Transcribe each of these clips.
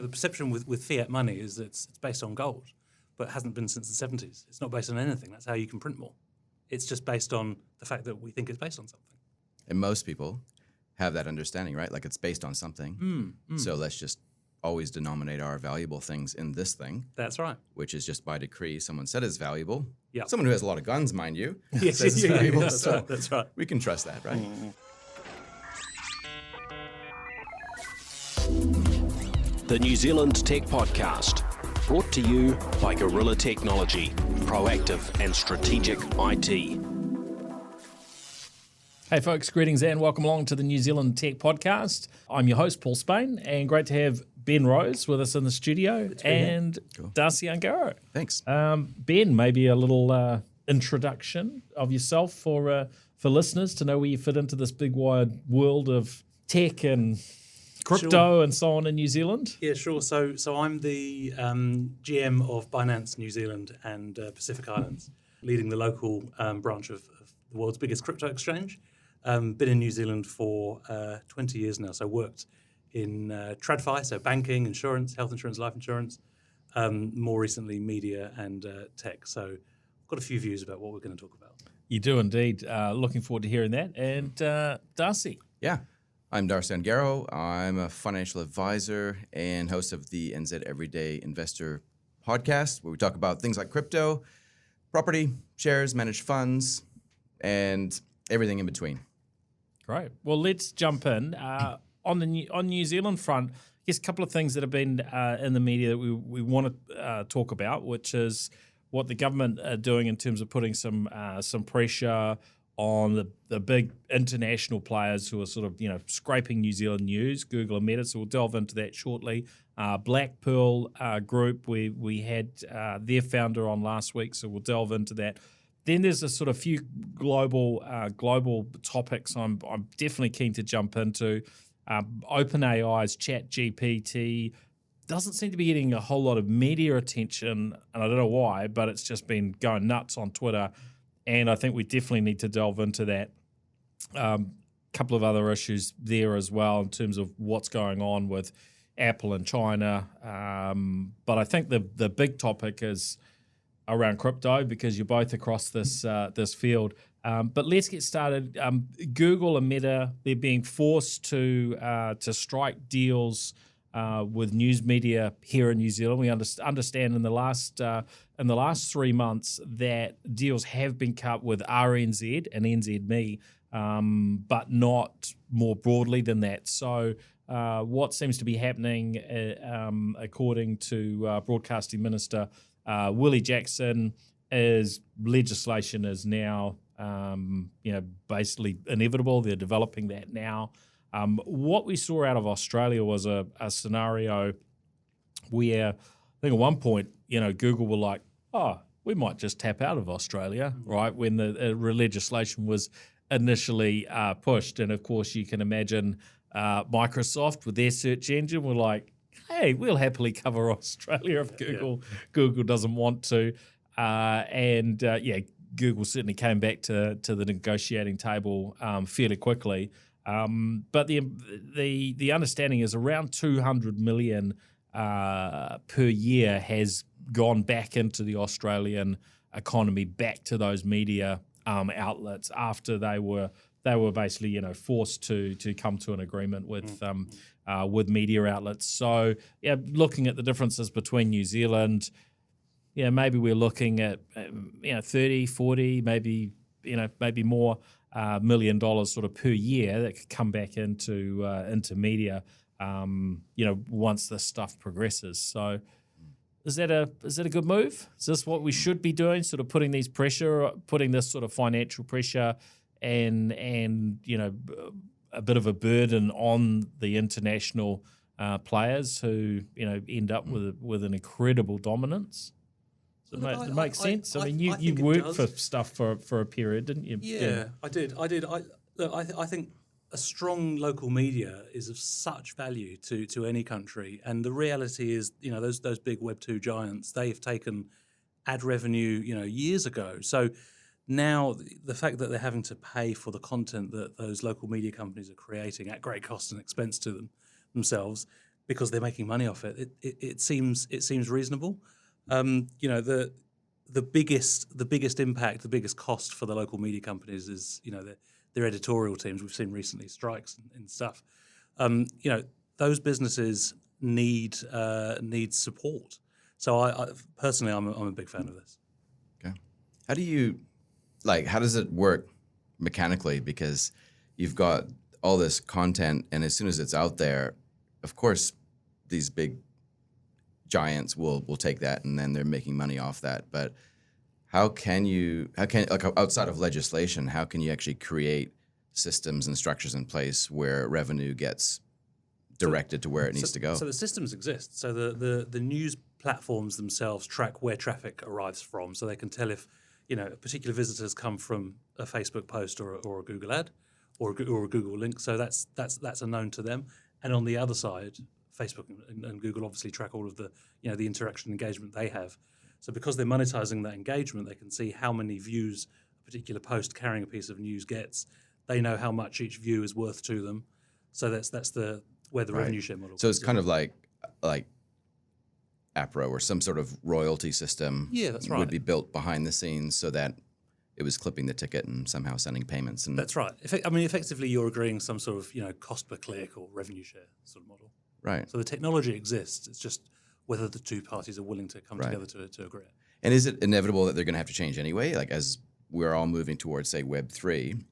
The perception with fiat money is that it's based on gold, but it hasn't been since the 70s. It's not based on anything. That's how you can print more. It's just based on the fact that we think it's based on something. And most people have that understanding, right? Like it's based on something. So let's just always denominate our valuable things in this thing. That's right. Which is just by decree. Someone said it's valuable. Yeah. Someone who has a lot of guns, mind you, Yes, says it's valuable. That's right. That's right. We can trust that, right? The New Zealand Tech Podcast, brought to you by Gorilla Technology, proactive and strategic IT. Hey folks, greetings and welcome along to the New Zealand Tech Podcast. I'm your host, Paul Spain, and great to have Ben Rose with us in the studio and Darcy Ungaro. Thanks. Ben, maybe a little introduction of yourself for listeners to know where you fit into this big wide world of tech and crypto and so on in New Zealand. Yeah, sure. So I'm the GM of Binance New Zealand and Pacific Islands, leading the local branch of the world's biggest crypto exchange. Been in New Zealand for 20 years now, so worked in TradFi, so banking, insurance, health insurance, life insurance, more recently media and tech. So I've got a few views about what we're going to talk about. You do indeed. Looking forward to hearing that. And Darcy. Yeah. I'm Darcy Ungaro. I'm a financial advisor and host of the NZ Everyday Investor podcast, where we talk about things like crypto, property, shares, managed funds, and everything in between. Great. Well, let's jump in. On New Zealand front, I guess a couple of things that have been in the media that we want to talk about, which is what the government are doing in terms of putting some pressure on the big international players who are sort of, scraping New Zealand news, Google and Meta, so we'll delve into that shortly. Blackpearl Group, we had their founder on last week, so we'll delve into that. Then there's a sort of few global topics I'm definitely keen to jump into. OpenAI's ChatGPT doesn't seem to be getting a whole lot of media attention, and I don't know why, but it's just been going nuts on Twitter. And I think we definitely need to delve into that. Couple of other issues there as well in terms of what's going on with Apple and China. But I think the big topic is around crypto because you're both across this field. But let's get started. Google and Meta, they're being forced to strike deals with news media here in New Zealand. We understand in the last 3 months that deals have been cut with RNZ and NZME, but not more broadly than that. So what seems to be happening, according to Broadcasting Minister Willie Jackson, is legislation is now basically inevitable. They're developing that now. What we saw out of Australia was a scenario where I think at one point, Google were like, oh, we might just tap out of Australia, right, when the legislation was initially pushed. And, of course, you can imagine Microsoft with their search engine were like, hey, we'll happily cover Australia if Google doesn't want to. Google certainly came back to the negotiating table fairly quickly. But the understanding is around 200 million per year has gone back into the Australian economy, back to those media outlets after they were basically forced to come to an agreement with media outlets. So looking at the differences between New Zealand, maybe we're looking at 30, 40, maybe more. $1 million sort of per year that could come back into media, once this stuff progresses. So, is that a good move? Is this what we should be doing? Sort of putting this sort of financial pressure and a bit of a burden on the international players who end up with an incredible dominance. Does it make sense? I mean, you worked for stuff for a period, didn't you? Yeah, I did. I think a strong local media is of such value to any country. And the reality is, those big Web2 giants, they've taken ad revenue, years ago. So now the fact that they're having to pay for the content that those local media companies are creating at great cost and expense to themselves because they're making money off it. It seems reasonable. The biggest impact, the biggest cost for the local media companies is their editorial teams. We've seen recently strikes and stuff. Those businesses need support. So I personally, I'm a big fan of this. Okay. How does it work mechanically? Because you've got all this content, and as soon as it's out there, of course, these big giants will take that, and then they're making money off that. But how can outside of legislation, how can you actually create systems and structures in place where revenue gets directed to where it needs to go? So the systems exist. So the news platforms themselves track where traffic arrives from, so they can tell if particular visitors come from a Facebook post or a Google ad or a Google link. So that's a known to them. And on the other side, Facebook and Google obviously track all of the the interaction and engagement they have. So because they're monetizing that engagement, they can see how many views a particular post carrying a piece of news gets. They know how much each view is worth to them. So that's where the revenue share model. So it's kind of like APRA or some sort of royalty system. Yeah, that's right. Would be built behind the scenes so that it was clipping the ticket and somehow sending payments. And that's right. Effectively, you're agreeing some sort of cost per click or revenue share sort of model. Right. So the technology exists. It's just whether the two parties are willing to come together to agree. And is it inevitable that they're going to have to change anyway? Like as we're all moving towards, say, Web3,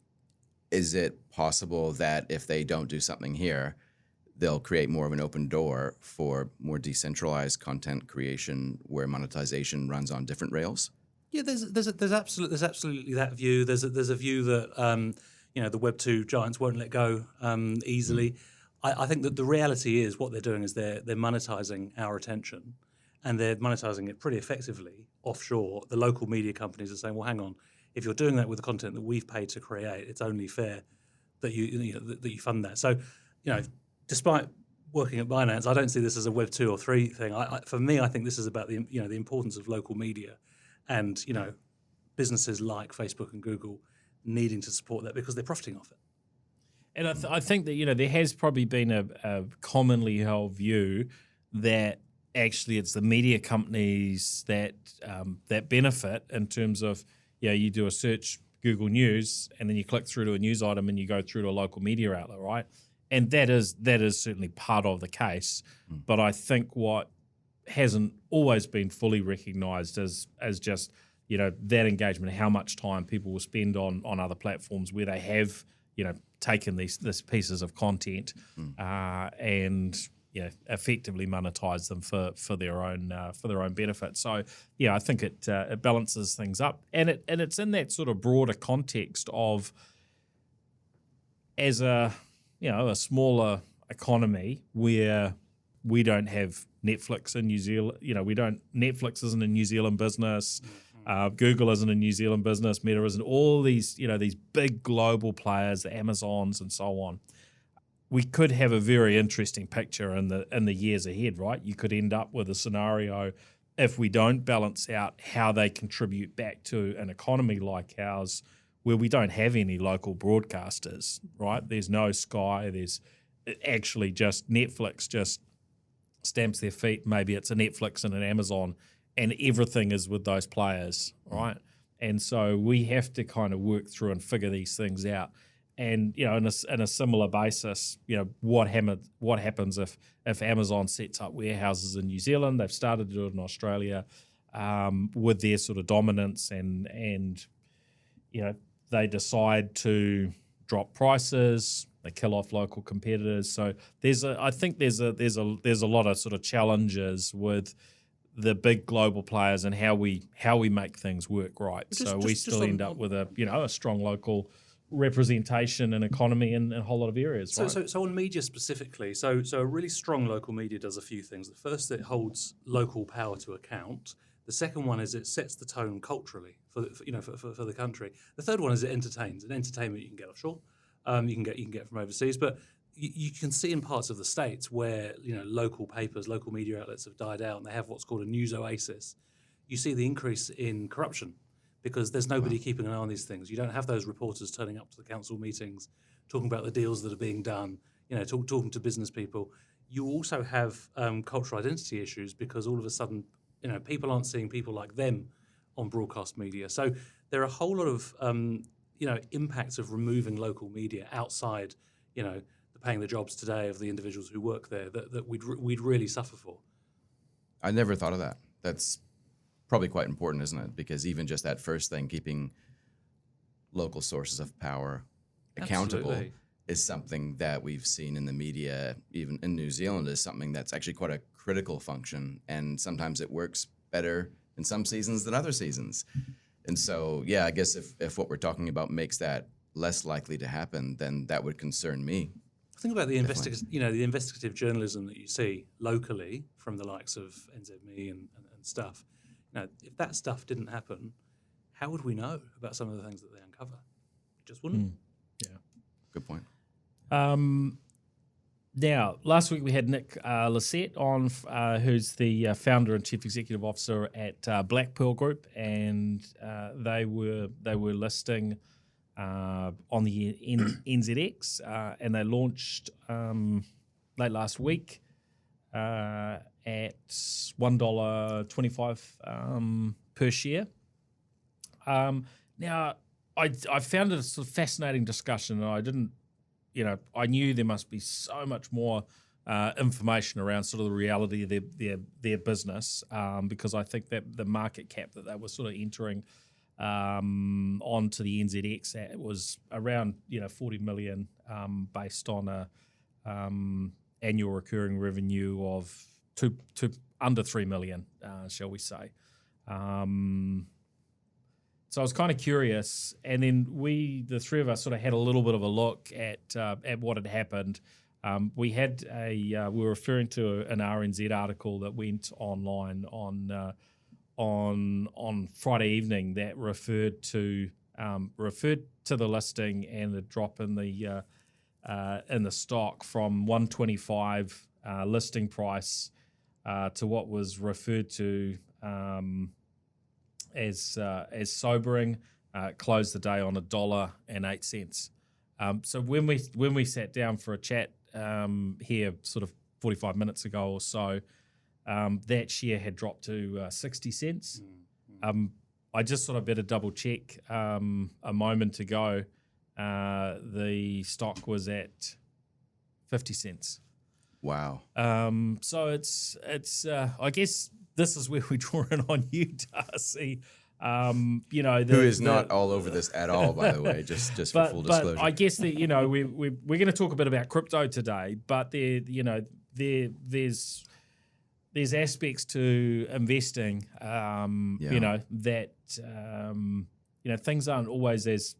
is it possible that if they don't do something here, they'll create more of an open door for more decentralized content creation where monetization runs on different rails? Yeah, there's absolutely that view. There's a view that the Web2 giants won't let go easily. I think that the reality is what they're doing is they're monetizing our attention, and they're monetizing it pretty effectively offshore. The local media companies are saying, well, hang on, if you're doing that with the content that we've paid to create, it's only fair that you fund that. So, despite working at Binance, I don't see this as a Web 2 or 3 thing. For me, I think this is about the importance of local media, and businesses like Facebook and Google needing to support that because they're profiting off it. And I think that there has probably been a commonly held view that actually it's the media companies that benefit in terms of you do a search Google News and then you click through to a news item and you go through to a local media outlet, right? And that is certainly part of the case. But I think what hasn't always been fully recognised as just that engagement, how much time people will spend on other platforms where they have taken these pieces of content and effectively monetize them for their own benefit. So I think it balances things up, and it's in that sort of broader context of as a smaller economy where we don't have Netflix in New Zealand. Netflix isn't a New Zealand business. Google isn't a New Zealand business. Meta isn't. All these, these big global players, the Amazons and so on. We could have a very interesting picture in the years ahead, right? You could end up with a scenario if we don't balance out how they contribute back to an economy like ours, where we don't have any local broadcasters, right? There's no Sky. There's actually just Netflix just stamps their feet. Maybe it's a Netflix and an Amazon, and everything is with those players, right? And so we have to kind of work through and figure these things out. And in a similar basis, what happens if Amazon sets up warehouses in New Zealand? They've started to do it in Australia with their sort of dominance, and they decide to drop prices. They kill off local competitors. So I think there's a lot of sort of challenges with the big global players and how we make things work right. We still end up with a strong local representation and economy in a whole lot of areas. Right? So on media specifically, so a really strong local media does a few things. The first, it holds local power to account. The second one is it sets the tone culturally for the country. The third one is it entertains. And entertainment you can get offshore, you can get from overseas, but you can see in parts of the States where local papers, local media outlets have died out, and they have what's called a news oasis. You see the increase in corruption because there's nobody keeping an eye on these things. You don't have those reporters turning up to the council meetings, talking about the deals that are being done, talking to business people. you also have cultural identity issues because all of a sudden, people aren't seeing people like them on broadcast media. So there are a whole lot of, impacts of removing local media outside, the paying the jobs today of the individuals who work there that we'd really suffer for. I never thought of that. That's probably quite important, isn't it? Because even just that first thing, keeping local sources of power accountable Absolutely. is something that we've seen in the media, even in New Zealand, is something that's actually quite a critical function. And sometimes it works better in some seasons than other seasons. And so, yeah, I guess if what we're talking about makes that less likely to happen, then that would concern me. Think about the the investigative journalism that you see locally from the likes of NZME and stuff. If that stuff didn't happen, how would we know about some of the things that they uncover? We just wouldn't. Yeah. Good point. Now, last week we had Nick Lissette on, who's the founder and chief executive officer at Blackpearl Group, and they were listing on the NZX, and they launched late last week at $1.25 per share. Now, I found it a sort of fascinating discussion, and I didn't. I knew there must be so much more information around sort of the reality of their business, because I think that the market cap that they were sort of entering onto the NZX at was around 40 million, based on a annual recurring revenue of to under 3 million, shall we say. So I was kind of curious, and then the three of us sort of had a little bit of a look at what had happened. We were referring to an RNZ article that went online on Friday evening that referred to the listing and the drop in the stock from 125 listing price to what was referred to as sobering. Closed the day on $1.08. So when we sat down for a chat here, sort of 45 minutes ago or so, that share had dropped to 60 cents. I just sort of better double check. A moment ago, the stock was at 50 cents. Wow. So it's I guess this is where we draw in on you, Darcy. Who is not all over this at all, by the way, just for full disclosure. But I guess that we're going to talk a bit about crypto today, but there's aspects to investing, that things aren't always as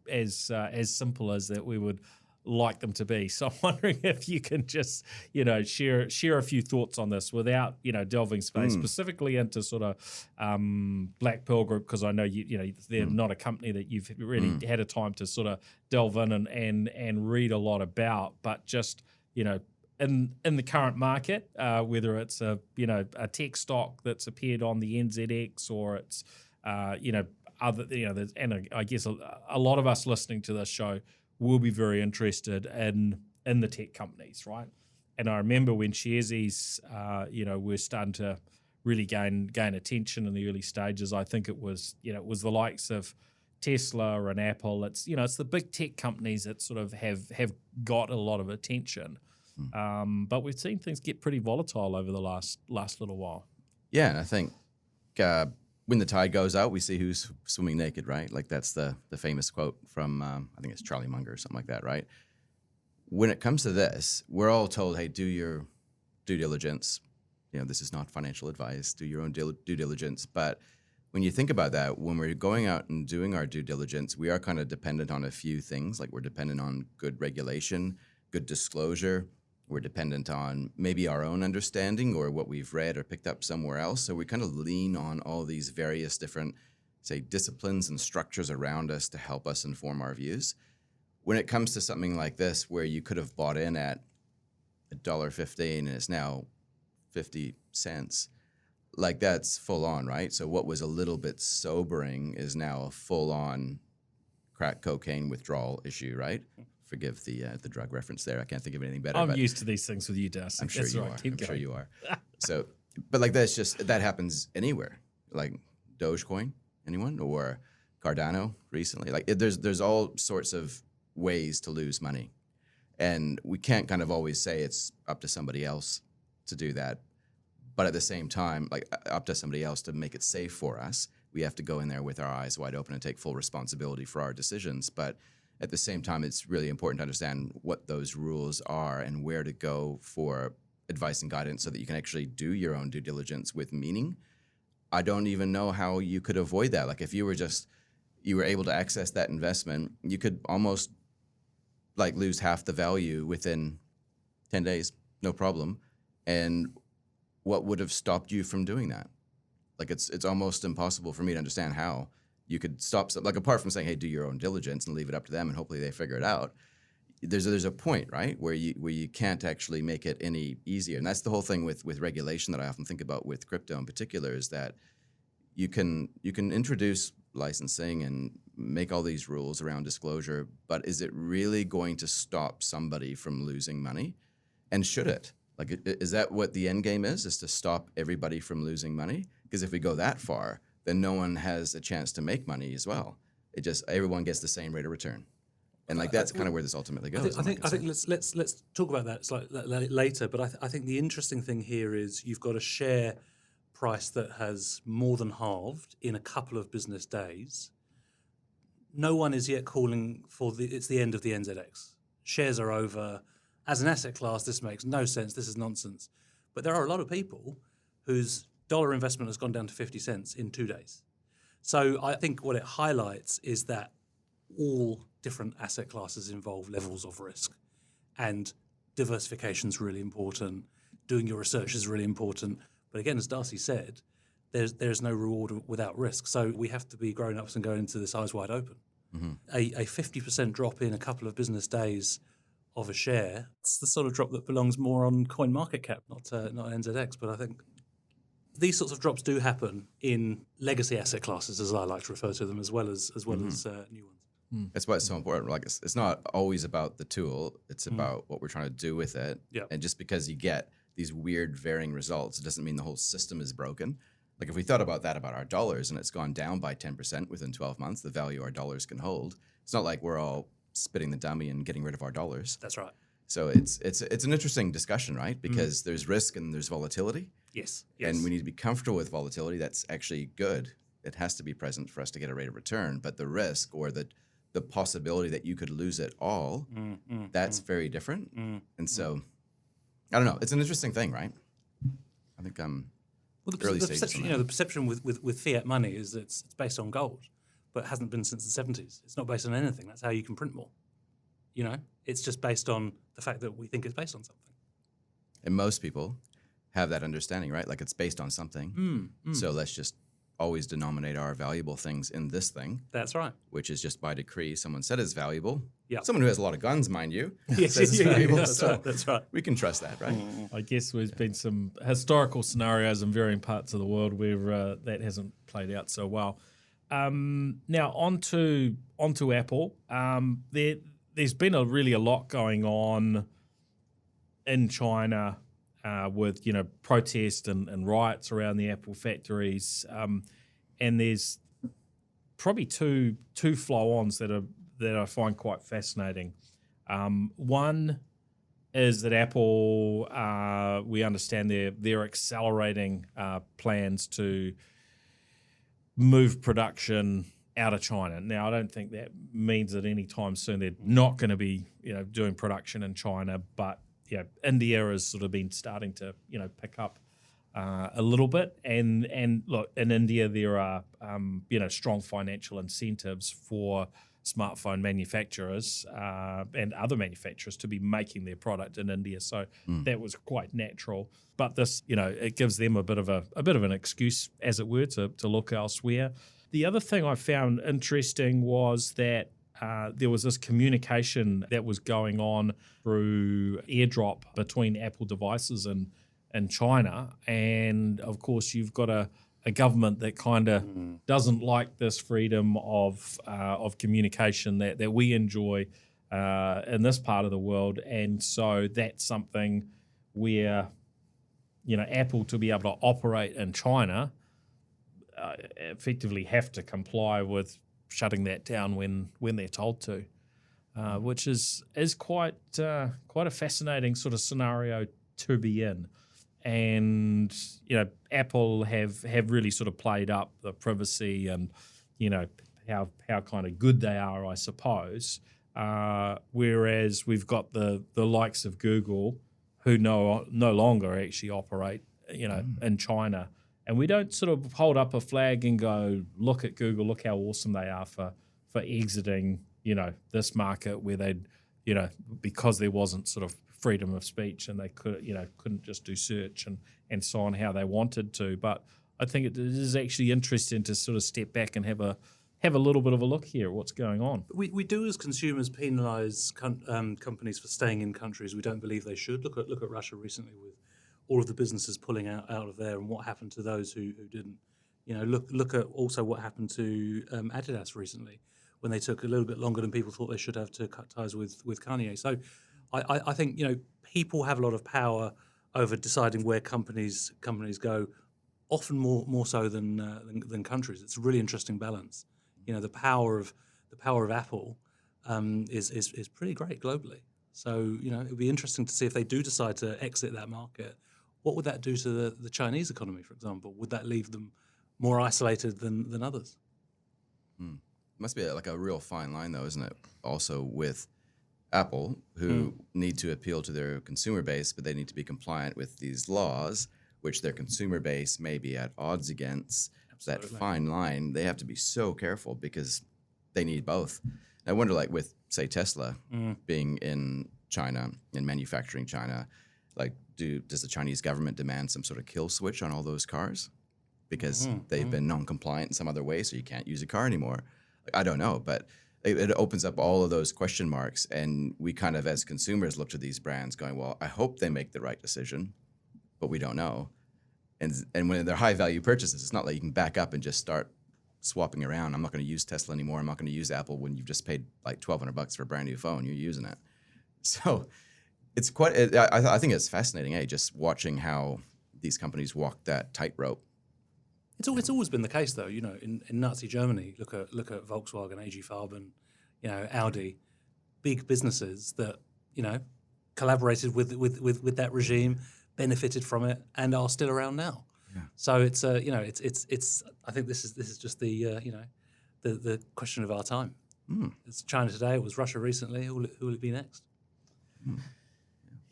simple as that we would like them to be. So I'm wondering if you can just share a few thoughts on this without delving specifically into sort of Blackpearl Group, because I know they're not a company that you've really had a time to sort of delve in and read a lot about, but just in the current market, whether it's a tech stock that's appeared on the NZX or it's other and I guess a lot of us listening to this show will be very interested in the tech companies, right? And I remember when Sharesies, were starting to really gain attention in the early stages. I think it was the likes of Tesla and Apple. It's it's the big tech companies that sort of have got a lot of attention. But we've seen things get pretty volatile over the last little while. Yeah, and I think when the tide goes out, we see who's swimming naked, right? Like that's the famous quote from, I think it's Charlie Munger or something like that, right? When it comes to this, we're all told, hey, do your due diligence. This is not financial advice. Do your own due diligence. But when you think about that, when we're going out and doing our due diligence, we are kind of dependent on a few things. Like we're dependent on good regulation, good disclosure. We're dependent on maybe our own understanding or what we've read or picked up somewhere else. So we kind of lean on all these various different, say, disciplines and structures around us to help us inform our views. When it comes to something like this, where you could have bought in at $1.15 and it's now 50 cents, like that's full on, right? So what was a little bit sobering is now a full on crack cocaine withdrawal issue, right? Forgive the drug reference there. I can't think of anything better. I'm used to these things with you, Darcy. I'm sure That's you right. are. Keep I'm going. sure you are. So, but like that happens anywhere. Like Dogecoin, anyone, or Cardano recently. Like there's all sorts of ways to lose money, and we can't kind of always say it's up to somebody else to do that. But at the same time, like up to somebody else to make it safe for us, we have to go in there with our eyes wide open and take full responsibility for our decisions. But at the same time, it's really important to understand what those rules are and where to go for advice and guidance so that you can actually do your own due diligence with meaning. I don't even know how you could avoid that. Like if you were able to access that investment, you could almost like lose half the value within 10 days, no problem. And what would have stopped you from doing that? Like it's almost impossible for me to understand how you could stop. Like apart from saying, hey, do your own diligence and leave it up to them and hopefully they figure it out. There's a point, right, where you can't actually make it any easier. And that's the whole thing with regulation that I often think about with crypto in particular is that you can introduce licensing and make all these rules around disclosure, but is it really going to stop somebody from losing money? And should it? Like, is that what the end game is to stop everybody from losing money? Because if we go that far, then no one has a chance to make money as well. Everyone gets the same rate of return. And like that's kind of where this ultimately goes. I think let's talk about that slightly later. But I think the interesting thing here is you've got a share price that has more than halved in a couple of business days. No one is yet calling for it's the end of the NZX. Shares are over. As an asset class, this makes no sense. This is nonsense. But there are a lot of people whose dollar investment has gone down to 50 cents in 2 days. So I think what it highlights is that all different asset classes involve levels of risk, and diversification is really important. Doing your research is really important. But again, as Darcy said, there's no reward without risk. So we have to be grown-ups and go into this eyes wide open. Mm-hmm. A 50% drop in a couple of business days of a share, it's the sort of drop that belongs more on CoinMarketCap, not NZX. But I think these sorts of drops do happen in legacy asset classes, as I like to refer to them, as well as new ones. That's why it's so important. Like it's not always about the tool; it's about what we're trying to do with it. Yeah. And just because you get these weird varying results, it doesn't mean the whole system is broken. Like if we thought about that about our dollars and it's gone down by 10% within 12 months, the value our dollars can hold. It's not like we're all spitting the dummy and getting rid of our dollars. That's right. So it's an interesting discussion, right? Because there's risk and there's volatility. Yes. And we need to be comfortable with volatility. That's actually good. It has to be present for us to get a rate of return. But the risk or the possibility that you could lose it all, that's very different. And so, I don't know. It's an interesting thing, right? I think the early perception, stages. the perception with fiat money is that it's based on gold, but it hasn't been since the 70s. It's not based on anything. That's how you can print more. It's just based on the fact that we think it's based on something. And most people have that understanding, right? Like it's based on something. So let's just always denominate our valuable things in this thing. That's right. Which is just by decree. Someone said it's valuable. Yeah. Someone who has a lot of guns, mind you, Yes, says it's valuable. That's right. We can trust that, right? I guess there's been some historical scenarios in varying parts of the world where that hasn't played out so well. Now onto Apple. There's been a lot going on in China with protests and riots around the Apple factories, and there's probably two flow-ons that I find quite fascinating. One is that Apple, we understand they're accelerating plans to move production out of China. Now, I don't think that means that anytime soon they're not going to be doing production in China, but India has sort of been starting to pick up a little bit, and look, in India there are strong financial incentives for smartphone manufacturers and other manufacturers to be making their product in India, so that was quite natural. But this, it gives them a bit of an excuse, as it were, to look elsewhere. The other thing I found interesting was that there was this communication that was going on through AirDrop between Apple devices and China. And, of course, you've got a government that kind of doesn't like this freedom of communication that we enjoy in this part of the world, and so that's something where Apple, to be able to operate in China, effectively have to comply with shutting that down when they're told to, which is quite a fascinating sort of scenario to be in. And Apple have really sort of played up the privacy and how kind of good they are, I suppose. Whereas we've got the likes of Google, who no longer actually operate in China, and we don't sort of hold up a flag and go, look at Google, look how awesome they are for exiting this market where they'd because there wasn't sort of freedom of speech and they couldn't just do search and so on how they wanted to. But I think it is actually interesting to sort of step back and have a little bit of a look here at what's going on. We do as consumers penalise companies for staying in countries we don't believe they should. Look at Russia recently with all of the businesses pulling out of there, and what happened to those who didn't. Look at also what happened to Adidas recently when they took a little bit longer than people thought they should have to cut ties with Kanye. So I think people have a lot of power over deciding where companies go, often more so than countries. It's a really interesting balance. The power of Apple is pretty great globally. So it would be interesting to see if they do decide to exit that market. What would that do to the Chinese economy, for example? Would that leave them more isolated than others? Must be like a real fine line, though, isn't it? Also with Apple, who need to appeal to their consumer base, but they need to be compliant with these laws, which their consumer base may be at odds against. Absolutely. That fine line, they have to be so careful because they need both. I wonder, like with, say, Tesla being in China and manufacturing China, like does the Chinese government demand some sort of kill switch on all those cars because they've been non-compliant in some other way, so you can't use a car anymore? Like, I don't know, but it opens up all of those question marks, and we kind of, as consumers, look to these brands going, well, I hope they make the right decision, but we don't know. And when they're high-value purchases, it's not like you can back up and just start swapping around. I'm not going to use Tesla anymore. I'm not going to use Apple when you've just paid like $1,200 for a brand new phone. You're using it. So it's quite, I think it's fascinating, just watching how these companies walk that tightrope. It's always been the case, though. In Nazi Germany, look at Volkswagen, AG Farben, Audi, big businesses that collaborated with that regime, benefited from it, and are still around now. Yeah. So it's it's I think this is just the question of our time. It's China today. It was Russia recently. Who will it be next?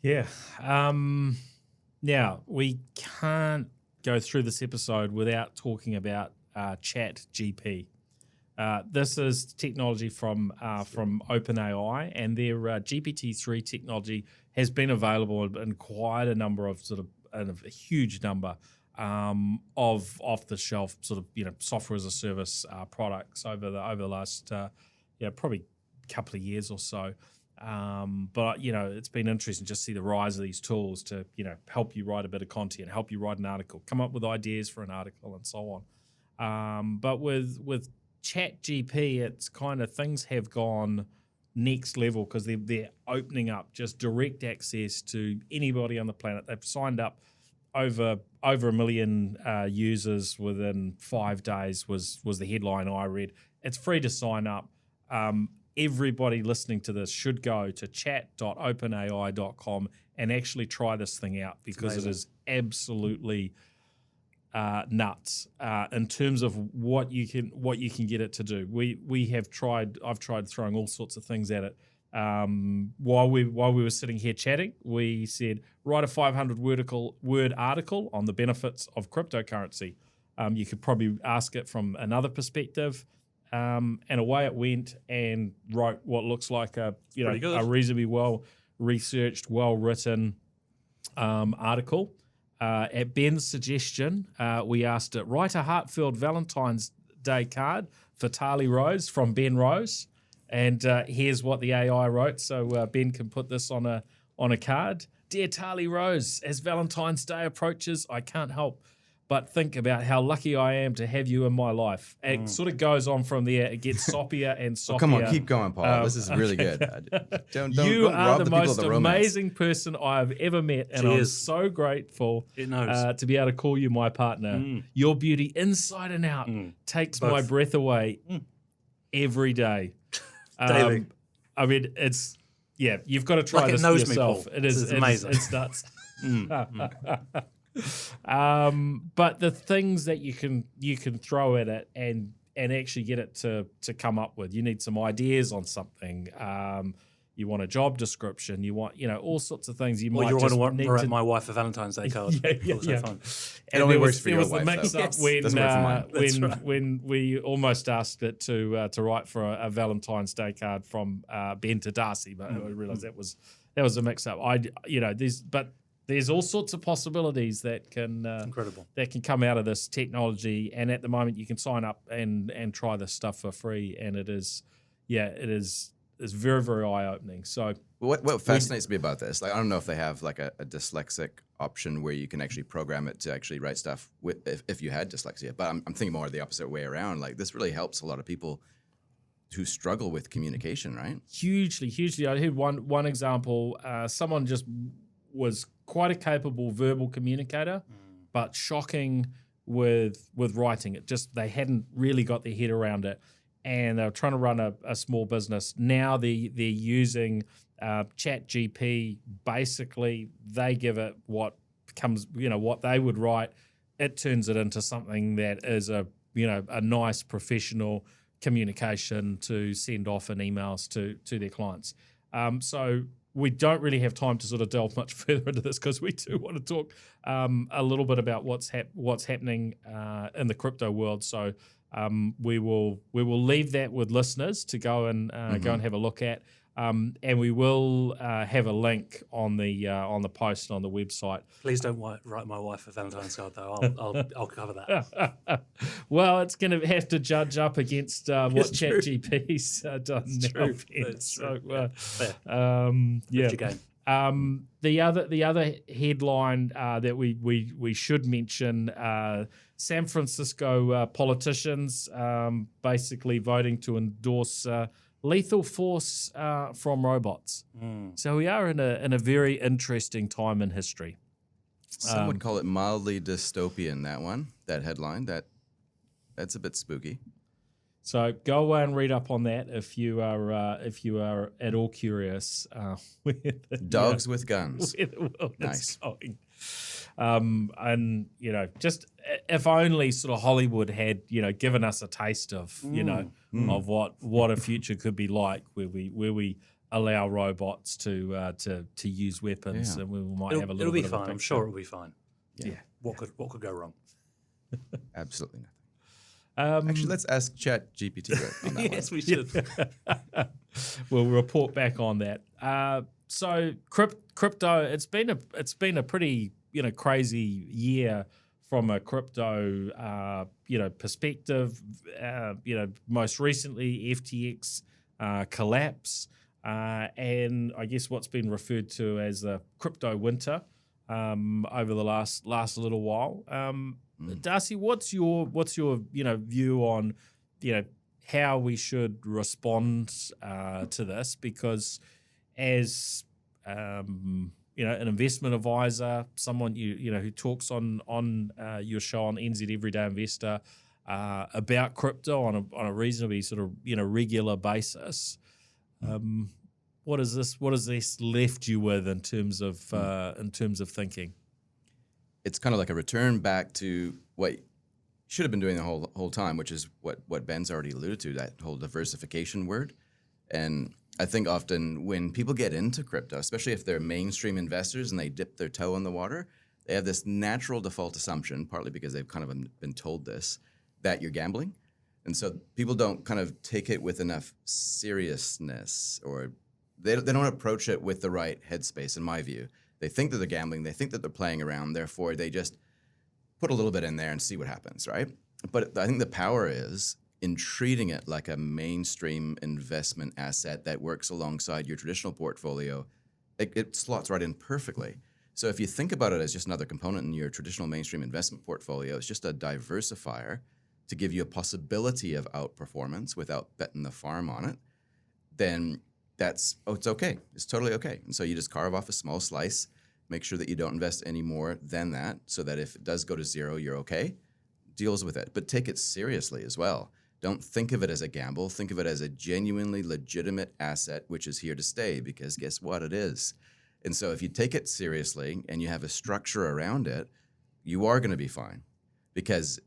Yeah. Now we can't go through this episode without talking about ChatGPT. This is technology from OpenAI, and their GPT-3 technology has been available in quite a number of a huge number of off-the-shelf software as a service products over the last probably couple of years or so. But it's been interesting just to see the rise of these tools to help you write a bit of content, help you write an article, come up with ideas for an article, and so on. But with ChatGPT, it's kind of things have gone next level because they're opening up just direct access to anybody on the planet. They've signed up over 1 million users within 5 days was the headline I read. It's free to sign up. Everybody listening to this should go to chat.openai.com and actually try this thing out because it is absolutely nuts in terms of what you can get it to do. I've tried throwing all sorts of things at it. While we were sitting here chatting, we said write a 500-word article on the benefits of cryptocurrency. You could probably ask it from another perspective. And away it went and wrote what looks like a reasonably well researched, well written article. At Ben's suggestion, we asked it write a heartfelt Valentine's Day card for Tali Rose from Ben Rose, and here's what the AI wrote. So Ben can put this on a card. Dear Tali Rose, as Valentine's Day approaches, I can't help but think about how lucky I am to have you in my life. It sort of goes on from there. It gets soppier and soppier. Come on, keep going, Paul. This is really good. Don't You rob are the the people of most the romance. amazing person I've ever met, and I'm Cheers. so grateful It knows. to be able to call you my partner. Your beauty inside and out takes my Both. breath away every day. Daily. I mean, it's you've got to try Like it this knows me, yourself. Paul. It is It's amazing. It's nuts. But the things that you can throw at it and actually get it to come up with. You need some ideas on something. You want a job description. You want all sorts of things. You Or might you just want need to write to. my wife a Valentine's Day card. Also fun. And only there works was, for there your was the wife, mix though. up Yes. when Doesn't work for mine. That's right. when we almost asked it to write for a Valentine's Day card from Ben to Darcy, but I realised that was a mix up. There's all sorts of possibilities that can Incredible. that can come out of this technology, and at the moment you can sign up and try this stuff for free, and it's very, very eye opening. So What fascinates me about this, like I don't know if they have like a dyslexic option where you can actually program it to actually write stuff if you had dyslexia, but I'm thinking more the opposite way around. Like this really helps a lot of people who struggle with communication, right? hugely. I heard one example. Someone just was quite a capable verbal communicator, but shocking with writing. It just they hadn't really got their head around it, and they were trying to run a small business. Now they're using ChatGPT. Basically, they give it what comes, what they would write. It turns it into something that is a nice professional communication to send off in emails to their clients. So we don't really have time to sort of delve much further into this because we do want to talk a little bit about what's happening in the crypto world. So we will leave that with listeners to go and have a look at, and we will have a link on the post on the website. Please don't write my wife a Valentine's card, though. I'll cover that. Well, it's going to have to judge up against what It's true. ChatGPT's done It's now. true. Ben. It's So, true. Fair. yeah. Lift your game. The other headline that we should mention: San Francisco politicians basically voting to endorse lethal force from robots. So we are in a very interesting time in history. Some would call it mildly dystopian. That headline, that's a bit spooky. So go away and read up on that if you are at all curious. Dogs with guns. Where the world Nice. is going. And just if only sort of Hollywood had given us a taste of of what a future could be like, where we allow robots to use weapons, Yeah. and we might have a little It'll be bit of a fine. I'm picture. sure it'll be fine. Yeah. What could go wrong? Absolutely nothing. Um, Actually, let's ask ChatGPT on that Yes, one. we should. We'll report back on that. So crypto, it's been a pretty crazy year from a crypto perspective. Most recently FTX collapse, and I guess what's been referred to as the crypto winter over the last little while. Darcy, what's your view on how we should respond to this? Because as an investment advisor, someone who talks on your show on NZ Everyday Investor about crypto on a reasonably sort of regular basis, what has this left you with in terms of thinking? It's kind of like a return back to what you should have been doing the whole time, which is what Ben's already alluded to, that whole diversification word. And I think often when people get into crypto, especially if they're mainstream investors and they dip their toe in the water, they have this natural default assumption, partly because they've kind of been told this, that you're gambling. And so people don't kind of take it with enough seriousness, or they don't approach it with the right headspace, in my view. They think that they're gambling. They think that they're playing around. Therefore, they just put a little bit in there and see what happens, right? But I think the power is in treating it like a mainstream investment asset that works alongside your traditional portfolio. It slots right in perfectly. So if you think about it as just another component in your traditional mainstream investment portfolio, it's just a diversifier to give you a possibility of outperformance without betting the farm on it, then it's okay. It's totally okay. And so you just carve off a small slice, make sure that you don't invest any more than that so that if it does go to zero, you're okay. Deals with it. But take it seriously as well. Don't think of it as a gamble. Think of it as a genuinely legitimate asset which is here to stay, because guess what? It is. And so if you take it seriously and you have a structure around it, you are going to be fine. Because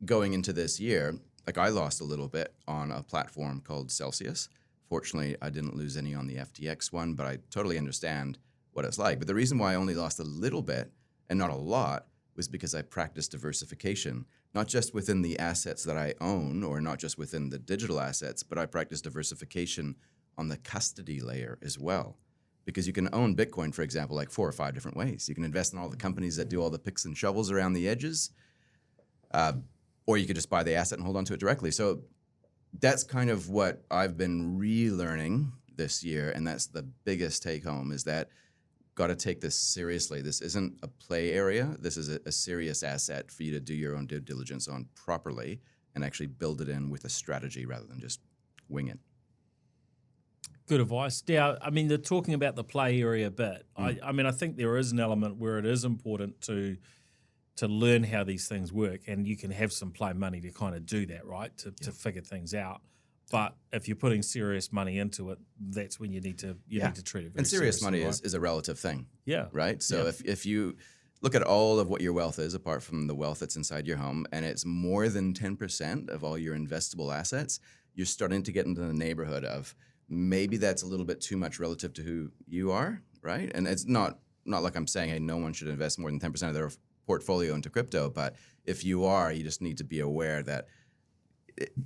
going into this year, like I lost a little bit on a platform called Celsius. Fortunately, I didn't lose any on the FTX one, but I totally understand what it's like. But the reason why I only lost a little bit and not a lot was because I practiced diversification, not just within the assets that I own or not just within the digital assets, but I practiced diversification on the custody layer as well. Because you can own Bitcoin, for example, like 4 or 5 different ways. You can invest in all the companies that do all the picks and shovels around the edges, or you could just buy the asset and hold on to it directly. So that's kind of what I've been relearning this year, and that's the biggest take home, is that got to take this seriously. This isn't a play area. This is a serious asset for you to do your own due diligence on properly and actually build it in with a strategy rather than just wing it. Good advice. Now, I mean, they're talking about the play area a bit. I mean, I think there is an element where it is important to learn how these things work, and you can have some play money to kind of do that, right? To figure things out. But if you're putting serious money into it, that's when you need to treat it very And serious money right? is a relative thing. Yeah. Right? So if you look at all of what your wealth is, apart from the wealth that's inside your home, and it's more than 10% of all your investable assets, you're starting to get into the neighborhood of maybe that's a little bit too much relative to who you are, right? And it's not like I'm saying, hey, no one should invest more than 10% of their portfolio into crypto, but if you are, you just need to be aware that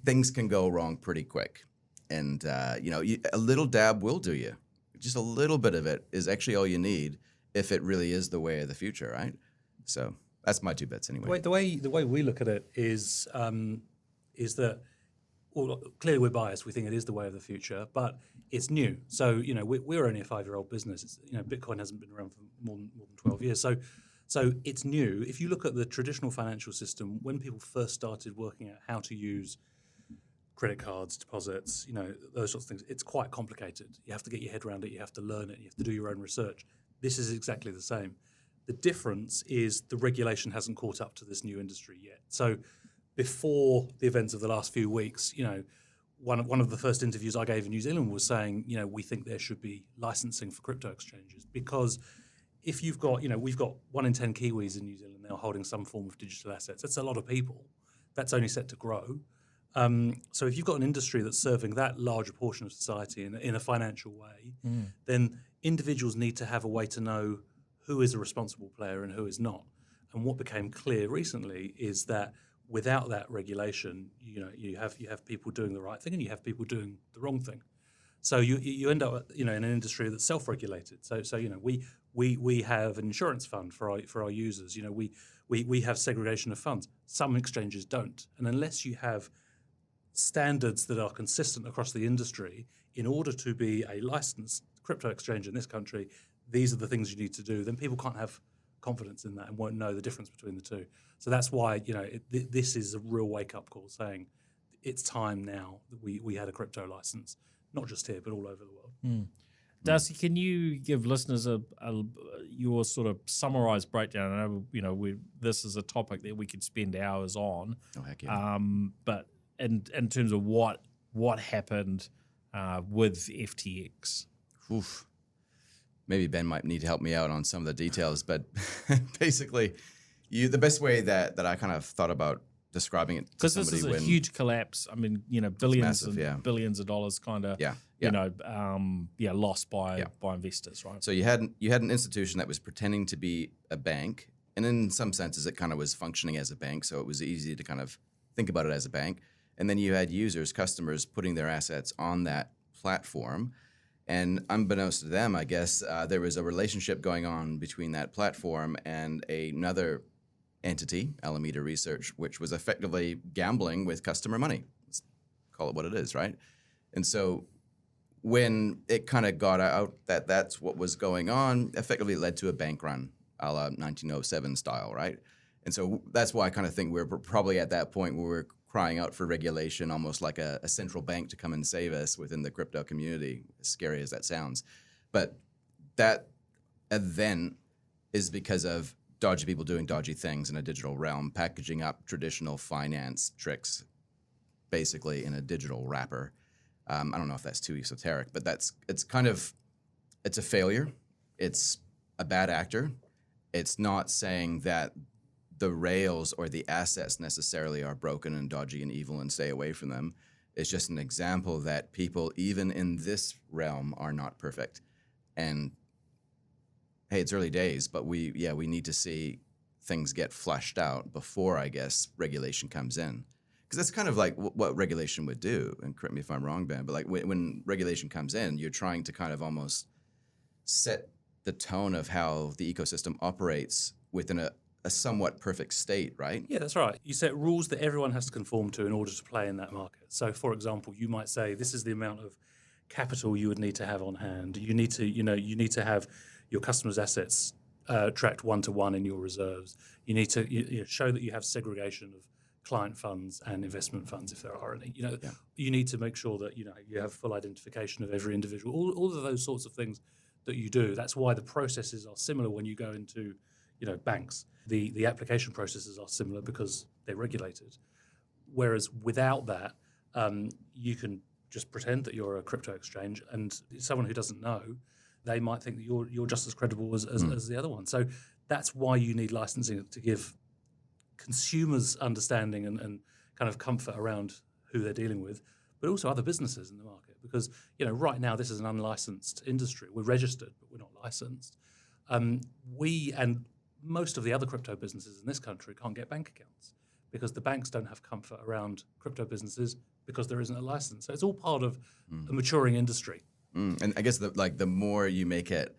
things can go wrong pretty quick. And, a little dab will do you. Just a little bit of it is actually all you need if it really is the way of the future, right? So that's my 2 bits anyway. The way we look at it is that, well, clearly we're biased. We think it is the way of the future, but it's new. So, we're only a 5-year-old business. It's, Bitcoin hasn't been around for more than 12 years. So it's new. If you look at the traditional financial system, when people first started working out how to use credit cards, deposits, those sorts of things, it's quite complicated. You have to get your head around it. You have to learn it. You have to do your own research. This is exactly the same. The difference is the regulation hasn't caught up to this new industry yet. So before the events of the last few weeks, one of the first interviews I gave in New Zealand was saying, we think there should be licensing for crypto exchanges, because if you've got, we've got 1 in 10 Kiwis in New Zealand now holding some form of digital assets. That's a lot of people. That's only set to grow. So if you've got an industry that's serving that larger portion of society in a financial way, then individuals need to have a way to know who is a responsible player and who is not. And what became clear recently is that without that regulation, you have people doing the right thing and you have people doing the wrong thing. So you end up in an industry that's self-regulated. So we have an insurance fund for our users. We have segregation of funds. Some exchanges don't, and unless you have standards that are consistent across the industry, in order to be a licensed crypto exchange in this country, these are the things you need to do. Then people can't have confidence in that and won't know the difference between the two. So that's why this is a real wake-up call, saying it's time now that we had a crypto license, not just here but all over the world. Darcy, can you give listeners your sort of summarised breakdown? I know this is a topic that we could spend hours on. Oh, heck yeah. But in terms of what happened with FTX. Oof. Maybe Ben might need to help me out on some of the details, but basically, the best way that I kind of thought about describing it to somebody, because this is a huge collapse. I mean, billions massive, billions of dollars kind of lost by investors, right? So you had an institution that was pretending to be a bank, and in some senses it kind of was functioning as a bank, so it was easy to kind of think about it as a bank. And then you had users, customers, putting their assets on that platform. And unbeknownst to them, I guess, there was a relationship going on between that platform and another entity, Alameda Research, which was effectively gambling with customer money. Let's call it what it is, right? And so when it kind of got out that that's what was going on, effectively it led to a bank run a la 1907 style, right? And so that's why I kind of think we're probably at that point where we're crying out for regulation, almost like a central bank to come and save us within the crypto community, as scary as that sounds. But that event is because of dodgy people doing dodgy things in a digital realm, packaging up traditional finance tricks basically in a digital wrapper. I don't know if that's too esoteric, but it's a failure. It's a bad actor. It's not saying that the rails or the assets necessarily are broken and dodgy and evil and stay away from them. It's just an example that people, even in this realm, are not perfect. And hey, it's early days, but we need to see things get flushed out before, I guess, regulation comes in. Because that's kind of like what regulation would do. And correct me if I'm wrong, Ben, but like when regulation comes in, you're trying to kind of almost set the tone of how the ecosystem operates within a somewhat perfect state, right? Yeah, that's right. You set rules that everyone has to conform to in order to play in that market. So, for example, you might say this is the amount of capital you would need to have on hand. You need to have your customers' assets tracked one-to-one in your reserves. You need to show that you have segregation of client funds and investment funds, if there are any. You need to make sure that you have full identification of every individual. All of those sorts of things that you do. That's why the processes are similar when you go into banks. The application processes are similar because they're regulated. Whereas without that, you can just pretend that you're a crypto exchange, and someone who doesn't know, they might think that you're just as credible as the other one. So that's why you need licensing, to give consumers understanding and kind of comfort around who they're dealing with, but also other businesses in the market. Because right now this is an unlicensed industry. We're registered, but we're not licensed. We and most of the other crypto businesses in this country can't get bank accounts because the banks don't have comfort around crypto businesses because there isn't a license. So it's all part of a maturing industry. And I guess the more you make it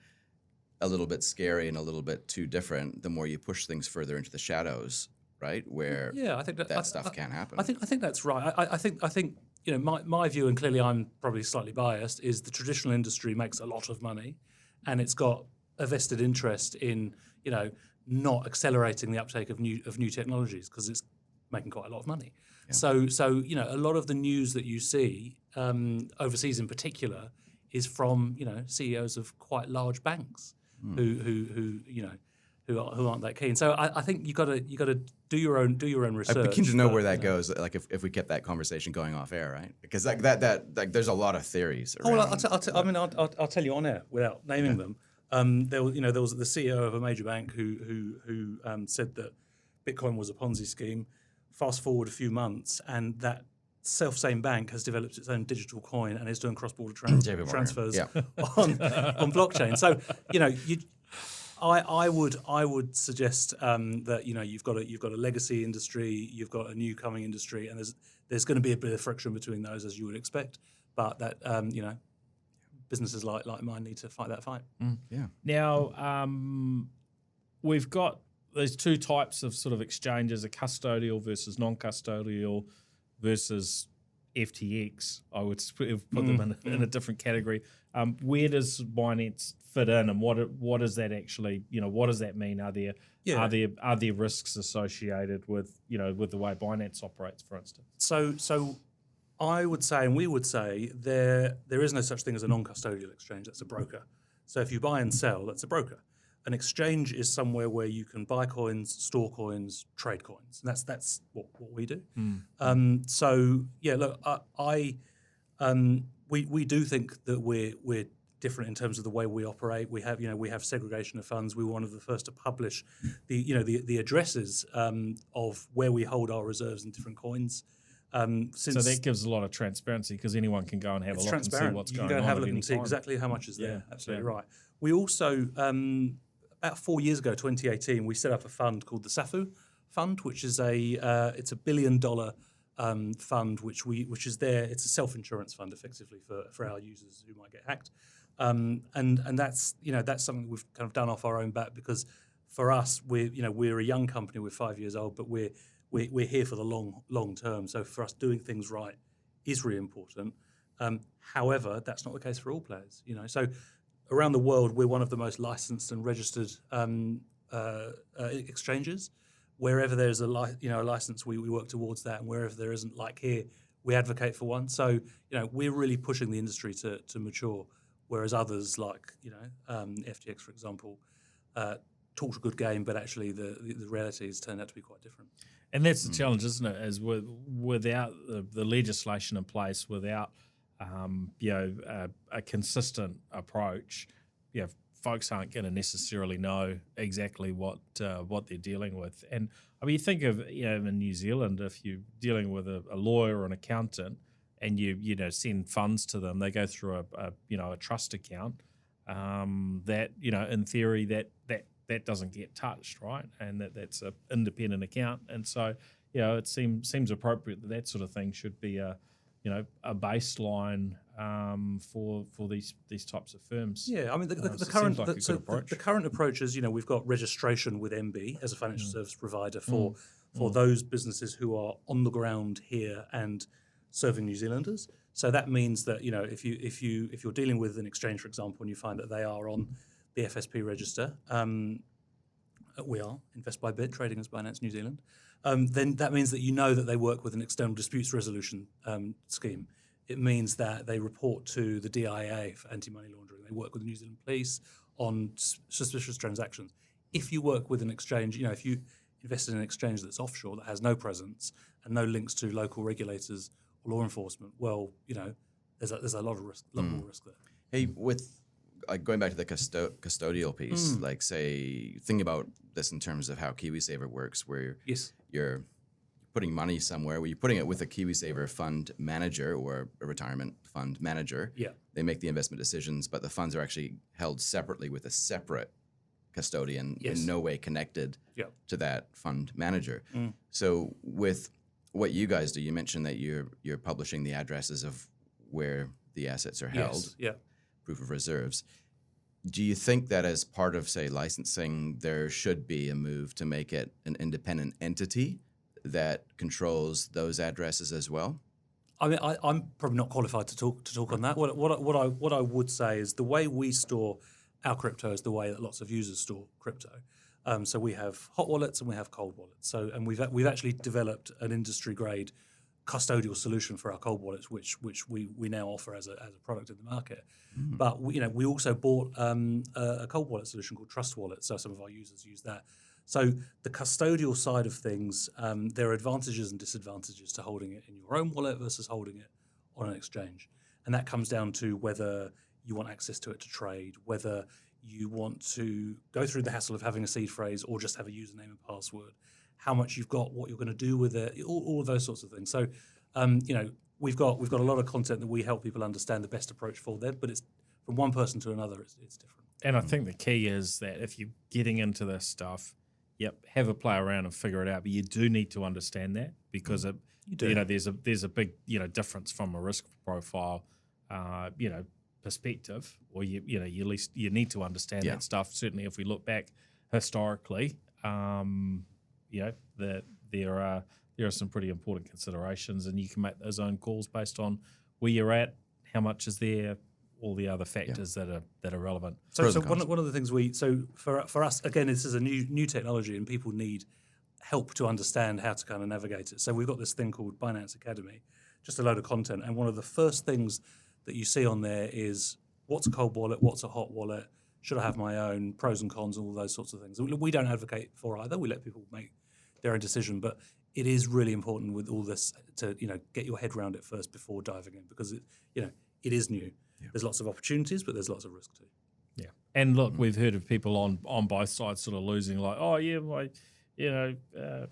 a little bit scary and a little bit too different, the more you push things further into the shadows, right? Where I think that stuff can't happen. I think that's right. I think my view, and clearly I'm probably slightly biased, is the traditional industry makes a lot of money, and it's got a vested interest in not accelerating the uptake of new technologies because it's making quite a lot of money. Yeah. So a lot of the news that you see overseas in particular is from CEOs of quite large banks who aren't that keen. So I think you got to do your own research. I'd be keen to know where that goes. Like if we kept that conversation going off air, right? Because that there's a lot of theories around. I'll tell you on air without naming them. There was the CEO of a major bank who said that Bitcoin was a Ponzi scheme. Fast forward a few months, and that self-same bank has developed its own digital coin and is doing cross-border transfers on blockchain. So I would suggest that you've got a legacy industry, you've got a new coming industry, and there's going to be a bit of friction between those, as you would expect. But that businesses like mine need to fight that fight. Yeah. Now we've got these two types of sort of exchanges: a custodial versus non-custodial versus FTX. I would put them in a different category. Where does Binance fit in, and what does that actually, what does that mean? Are there risks associated with with the way Binance operates, for instance? So I would say, and we would say, there is no such thing as a non-custodial exchange. That's a broker. So if you buy and sell, that's a broker. An exchange is somewhere where you can buy coins, store coins, trade coins, and that's what we do. We do think that we're different in terms of the way we operate. We have segregation of funds. We were one of the first to publish the addresses of where we hold our reserves in different coins. So that gives a lot of transparency because anyone can go and have a look and see what's going on. You can go and have a look and see exactly how much is there. Absolutely right. We also about 4 years ago, 2018, we set up a fund called the SAFU Fund, which is it's $1 billion fund, which is there. It's a self-insurance fund, effectively for our users who might get hacked, and that's something we've kind of done off our own bat because for us we're a young company, we're 5 years old, but we're here for the long term. So for us, doing things right is really important. However, that's not the case for all players. So around the world, we're one of the most licensed and registered exchanges. Wherever there's a license, we work towards that, and wherever there isn't, like here, we advocate for one. So we're really pushing the industry to mature, whereas others like FTX, for example, talked a good game, but actually the realities turned out to be quite different. And that's the challenge, isn't it? Is without the legislation in place, without a consistent approach, folks aren't going to necessarily know exactly what they're dealing with. And I mean, you think of in New Zealand, if you're dealing with a lawyer or an accountant, and you send funds to them, they go through a trust account that in theory that doesn't get touched, right? And that's an independent account, and so it seems appropriate that sort of thing should be a baseline for these types of firms. Yeah, I mean the current approach is we've got registration with MB as a financial service provider for those businesses who are on the ground here and serving New Zealanders. So that means that if you're dealing with an exchange, for example, and you find that they are on the FSP register, we are Invest by Bit, trading as Binance New Zealand. Then that means that that they work with an external disputes resolution scheme. It means that they report to the DIA for anti-money laundering. They work with the New Zealand police on suspicious transactions. If you work with an exchange, if you invest in an exchange that's offshore, that has no presence and no links to local regulators or law enforcement, well, there's a lot of risk, more risk there. Hey, with going back to the custodial piece, like say, think about this in terms of how KiwiSaver works, where you're putting money somewhere, where you're putting it with a KiwiSaver fund manager or a retirement fund manager. Yeah. They make the investment decisions, but the funds are actually held separately with a separate custodian, in no way connected to that fund manager. So with what you guys do, you mentioned that you're publishing the addresses of where the assets are held. Proof of reserves. Do you think that as part of, say, licensing, there should be a move to make it an independent entity that controls those addresses as well? I mean, I'm probably not qualified to talk on that. What I would say is the way we store our crypto is the way that lots of users store crypto. So we have hot wallets and we have cold wallets. And we've actually developed an industry grade custodial solution for our cold wallets, which we now offer as a product in the market. But we also bought a cold wallet solution called Trust Wallet, so some of our users use that. So the custodial side of things, there are advantages and disadvantages to holding it in your own wallet versus holding it on an exchange, and that comes down to whether you want access to it to trade, whether you want to go through the hassle of having a seed phrase or just have a username and password, how much you've got, what you're going to do with it, all of those sorts of things. So, we've got a lot of content that we help people understand the best approach for them, but it's from one person to another, it's different. And I think the key is that if you're getting into this stuff, have a play around and figure it out, but you do need to understand that because there's a big difference from a risk profile, perspective, or you at least you need to understand that stuff. Certainly, if we look back historically. That there are some pretty important considerations, and you can make those own calls based on where you're at, how much is there, all the other factors that are relevant. So one of the things for us, again, this is a new technology, and people need help to understand how to kind of navigate it. So we've got this thing called Binance Academy, just a load of content, and one of the first things that you see on there is what's a cold wallet, what's a hot wallet, should I have my own, pros and cons, all those sorts of things. We don't advocate for either. We let people make their own decision, but it is really important with all this to get your head around it first before diving in, because it is new. There's lots of opportunities, but there's lots of risk too. Yeah, and look, we've heard of people on both sides sort of losing, like, oh yeah, my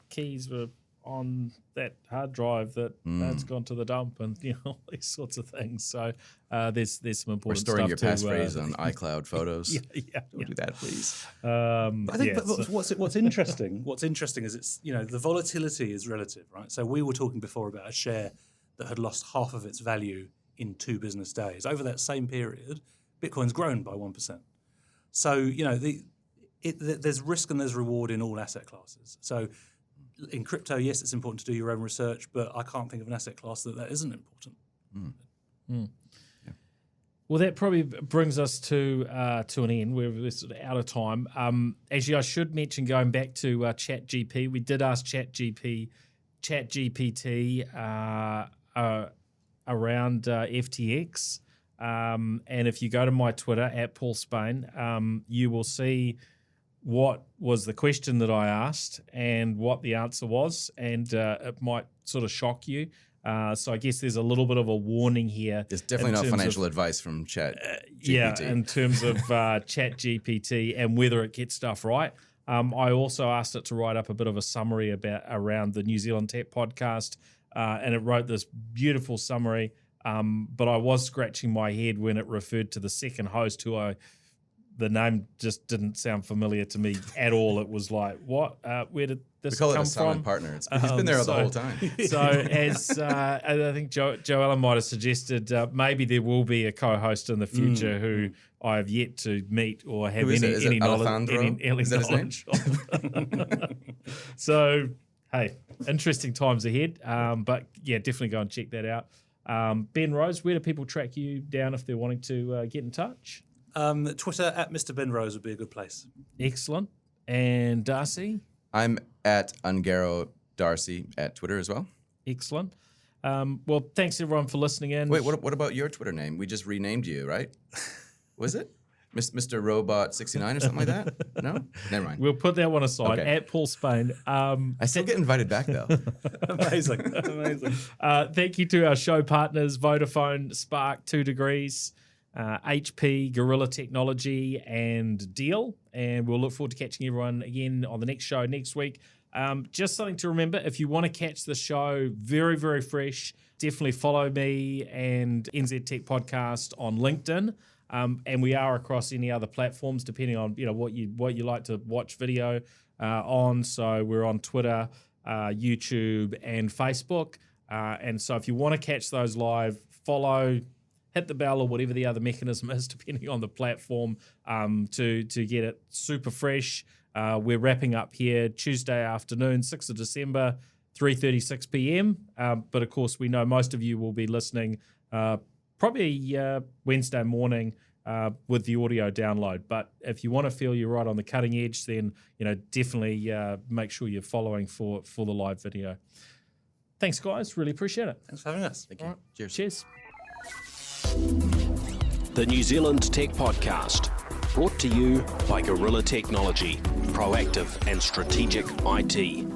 keys were on that hard drive that's gone to the dump, and all these sorts of things. So there's some important stuff. Restoring your passphrase on iCloud photos. Don't do that, please. I think what's interesting is it's the volatility is relative, right? So we were talking before about a share that had lost half of its value in 2 business days. Over that same period, Bitcoin's grown by 1%. So there's risk and there's reward in all asset classes. So in crypto, yes, it's important to do your own research, but I can't think of an asset class that isn't important. Well, that probably brings us to an end. We're sort of out of time. Actually, I should mention, going back to ChatGPT, we did ask ChatGPT around FTX. And if you go to my Twitter, at Paul Spain, you will see what was the question that I asked and what the answer was, and it might sort of shock you. So I guess there's a little bit of a warning here. It's definitely not financial advice from ChatGPT. Yeah, in terms of ChatGPT and whether it gets stuff right. I also asked it to write up a bit of a summary around the New Zealand Tech podcast, and it wrote this beautiful summary. But I was scratching my head when it referred to the second host, the name just didn't sound familiar to me at all. It was like, what? Where did this come from? We call it a silent partner. He's been there the whole time. So as I think Joellen might have suggested, maybe there will be a co-host in the future who I have yet to meet or have any knowledge. Is that his name? So, hey, interesting times ahead. But yeah, definitely go and check that out. Ben Rose, where do people track you down if they're wanting to get in touch? Twitter at Mr. Ben Rose would be a good place. Excellent. And Darcy? I'm at Ungaro Darcy at Twitter as well. Excellent. Well, thanks everyone for listening in. Wait, what about your Twitter name? We just renamed you, right? Was it? Mr. Robot 69 or something like that? No? Never mind. We'll put that one aside. Okay. At Paul Spain. I still get invited back, though. Amazing. Thank you to our show partners, Vodafone, Spark, 2 Degrees, HP, Gorilla Technology, and Deal. And we'll look forward to catching everyone again on the next show next week. Just something to remember, if you want to catch the show very, very fresh, definitely follow me and NZ Tech Podcast on LinkedIn. And we are across any other platforms, depending on what you like to watch video on. So we're on Twitter, YouTube, and Facebook. And so if you want to catch those live, follow, hit the bell, or whatever the other mechanism is, depending on the platform, to get it super fresh. We're wrapping up here Tuesday afternoon, 6th of December, 3:36 p.m. But of course, we know most of you will be listening probably Wednesday morning with the audio download. But if you want to feel you're right on the cutting edge, then definitely make sure you're following for the live video. Thanks, guys. Really appreciate it. Thanks for having us. Thank you. Right. Cheers. The New Zealand Tech Podcast, brought to you by Gorilla Technology, proactive and strategic IT.